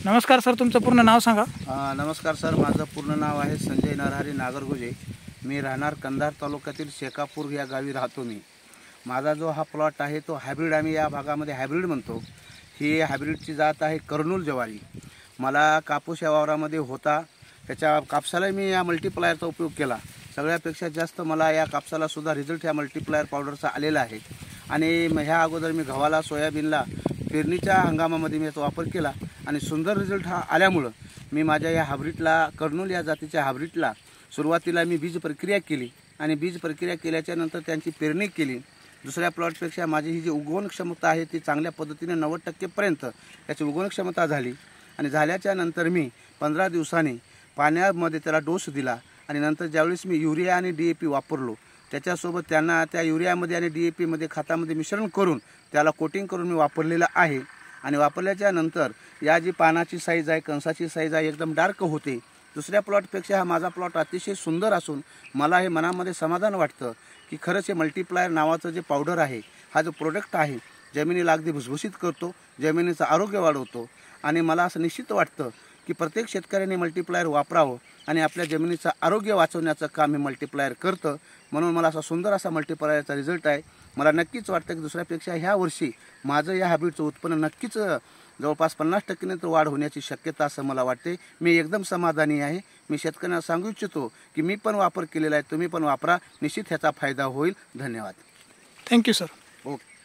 नमस्कार सर, तुमचं पूर्ण नाव सांगा. नमस्कार सर, माझं पूर्ण नाव आहे संजय नरहरी नागरगोजे. मी राहणार कंधार तालुक्यातील शेकापूर या गावी राहतो. माझा जो हा प्लॉट आहे तो हायब्रिड, आम्ही या भागामध्ये हायब्रिड म्हणतो. ही हायब्रिडची जात आहे कर्नूल ज्वारी. मला कापूस या वावरामध्ये होता, त्याच्या कापसाला मी या मल्टीप्लायरचा उपयोग केला. सगळ्यापेक्षा जास्त मला या कापसाला सुद्धा रिझल्ट या मल्टीप्लायर पावडरचा आलेला आहे. आणि ह्या अगोदर मी गव्हाला, सोयाबीनला पेरणीच्या हंगामामध्ये मी याचा वापर केला आणि सुंदर रिझल्ट हा आल्यामुळं मी माझ्या या हायब्रिडला, कर्नूल या जातीच्या हायब्रिडला सुरुवातीला मी बीज प्रक्रिया केली आणि बीज प्रक्रिया केल्याच्या नंतर त्यांची पेरणी केली. दुसऱ्या प्लॉटपेक्षा माझी ही जी उगवण क्षमता आहे ती चांगल्या पद्धतीने 90% याची उगवण क्षमता झाली. आणि झाल्याच्या नंतर मी 15 दिवसांनी पाण्यामध्ये त्याला डोस दिला आणि नंतर ज्यावेळेस मी युरिया आणि DAP वापरलो, त्याच्यासोबत त्यांना त्या युरियामध्ये आणि DAPमध्ये खतामध्ये मिश्रण करून त्याला कोटिंग करून मी वापरलेलं आहे. आणि वापरल्याच्या नंतर या जी पानाची साईज आहे, कणसाची साईज आहे, एकदम डार्क होते. दुसऱ्या प्लॉटपेक्षा हा माझा प्लॉट अतिशय सुंदर असून मला हे मनामध्ये समाधान वाटतं की खरंच हे मल्टीप्लायर नावाचं जे पावडर आहे, हा जो प्रोडक्ट आहे, जमिनीला अगदी भुसभुशीत करतो, जमिनीचं आरोग्य वाढवतो. आणि मला असं निश्चित वाटतं की प्रत्येक शेतकऱ्याने मल्टीप्लायर वापरावं आणि आपल्या जमिनीचं आरोग्य वाचवण्याचं काम हे मल्टीप्लायर करतं. म्हणून मला असा सुंदर असा मल्टीप्लायरचा रिझल्ट आहे. मला नक्कीच वाटतं की दुसऱ्यापेक्षा ह्या वर्षी माझं या हायब्रिडचं उत्पन्न नक्कीच जवळपास 50% तर वाढ होण्याची शक्यता असं मला वाटते. मी एकदम समाधानी आहे. मी शेतकऱ्यांना सांगू इच्छितो की मी पण वापर केलेला आहे, तुम्ही पण वापरा, निश्चित ह्याचा फायदा होईल. धन्यवाद. Thank you sir. ओके.